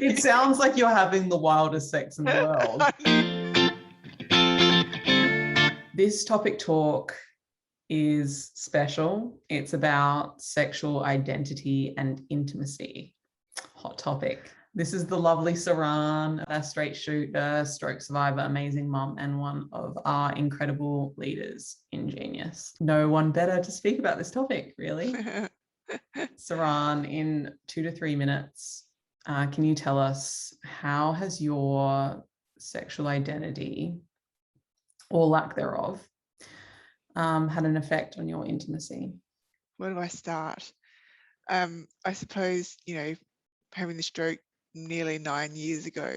It sounds like you're having the wildest sex in the world. This topic talk is special. It's about sexual identity and intimacy. Hot topic. This is the lovely Saran, a straight shooter, stroke survivor, amazing mom, and one of our incredible leaders in Genius. No one better to speak about this topic, really. Saran, in 2 to 3 minutes, can you tell us, how has your sexual identity, or lack thereof, had an effect on your intimacy? Where do I start? I suppose, having the stroke nearly 9 years ago,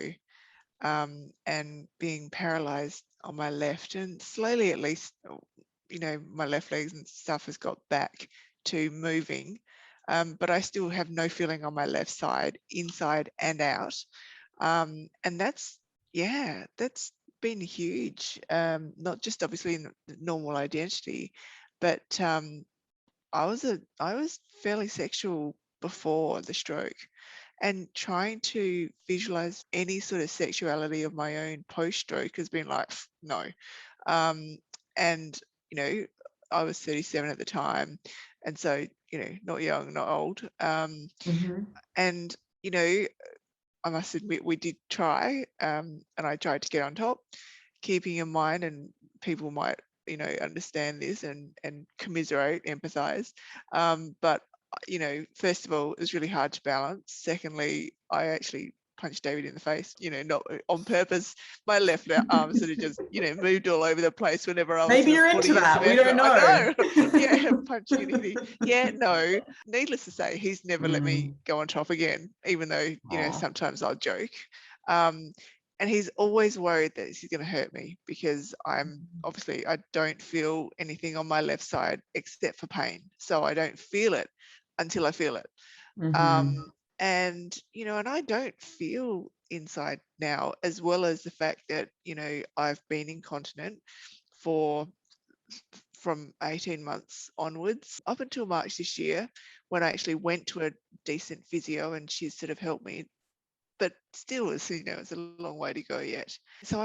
and being paralyzed on my left, and slowly, at least, my left legs and stuff has got back to moving, but I still have no feeling on my left side, inside and out. And that's been huge, not just obviously in the normal identity, but I was fairly sexual before the stroke, and trying to visualize any sort of sexuality of my own post-stroke has been like, no. And I was 37 at the time, and so not young, not old. And I must admit, we did try, and I tried to get on top, keeping in mind, and people might understand this and commiserate, empathize, but first of all, it was really hard to balance. Secondly, I actually punched David in the face, not on purpose. My left arm sort of just moved all over the place whenever I was maybe you're into that, we don't know. I know. Yeah, punching and hitting. Yeah, no, needless to say, he's never let me go on top again, even though sometimes I'll joke. And he's always worried that he's going to hurt me, because I don't feel anything on my left side except for pain. So I don't feel it until I feel it. And I don't feel inside now, as well as the fact that, I've been incontinent from 18 months onwards, up until March this year, when I actually went to a decent physio and she sort of helped me. But still, it's a long way to go yet. So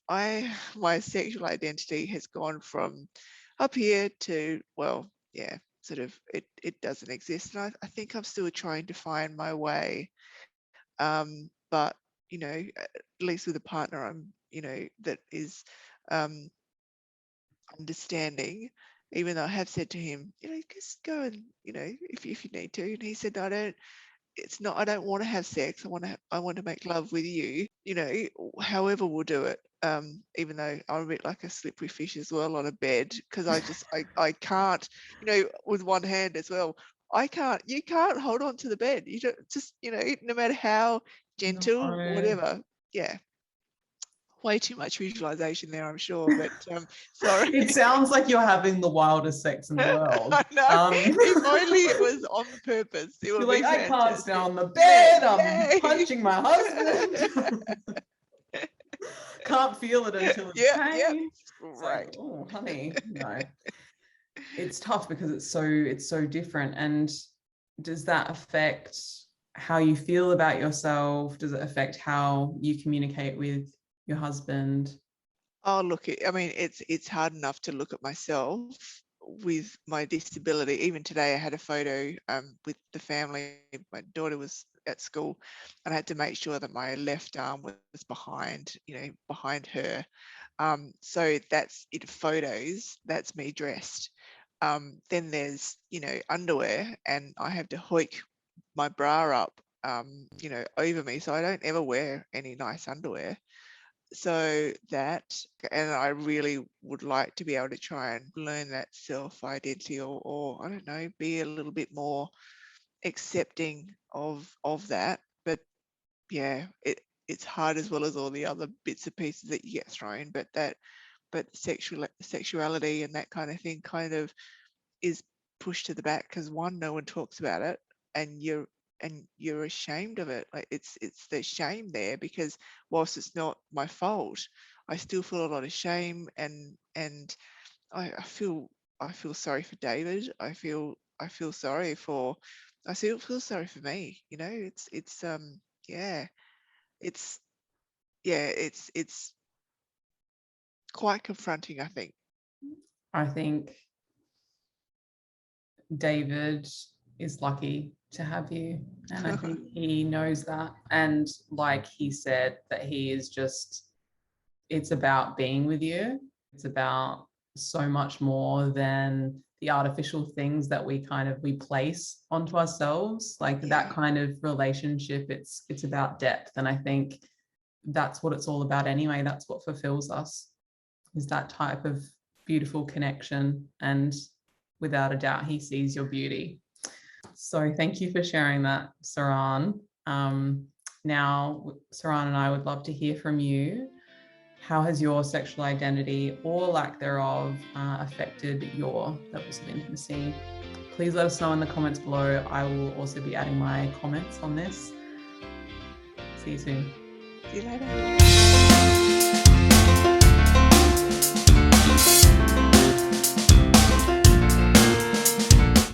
my sexual identity has gone from up here to, sort of, it doesn't exist. And I think I'm still trying to find my way. But, at least with a partner, that is understanding, even though I have said to him, just go and, if you need to. And he said, no, I don't want to have sex. I want to make love with you, however we'll do it. Even though I'm a bit like a slippery fish as well on a bed, because I can't, with one hand as well. You can't hold on to the bed. You don't just, no matter how gentle, whatever. Yeah. Way too much visualization there, I'm sure, but sorry. It sounds like you're having the wildest sex in the world. I know. If only it was on purpose. It would be I can't stay on the bed. I'm punching my husband. Can't feel it until it's pain. Right. Like, oh, honey, no. It's tough because it's so different. And does that affect how you feel about yourself? Does it affect how you communicate with your husband? Oh, look, it's hard enough to look at myself with my disability. Even today I had a photo with the family. My daughter was at school, and I had to make sure that my left arm was behind her. So that's it. Photos, that's me dressed. Then there's underwear, and I have to hoik my bra up over me, so I don't ever wear any nice underwear. So that, and I really would like to be able to try and learn that self-identity, or I don't know, be a little bit more accepting of that. But yeah, it's hard, as well as all the other bits and pieces that you get thrown. But sexuality and that kind of thing kind of is pushed to the back, because one, no one talks about it, and you're ashamed of it. Like it's the shame there, because whilst it's not my fault, I still feel a lot of shame, and I feel sorry for David. I feel sorry for me. It's yeah. it's it's quite confronting, I think. I think David is lucky to have you, and I think he knows that. And like he said, that he is just, it's about being with you. It's about so much more than the artificial things that we place onto ourselves, like that kind of relationship. It's about depth, and I think that's what it's all about anyway. That's what fulfills us, is that type of beautiful connection. And without a doubt, he sees your beauty. So thank you for sharing that, Saran. Now, Saran and I would love to hear from you. How has your sexual identity or lack thereof affected your levels of intimacy? Please let us know in the comments below. I will also be adding my comments on this. See you soon. See you later.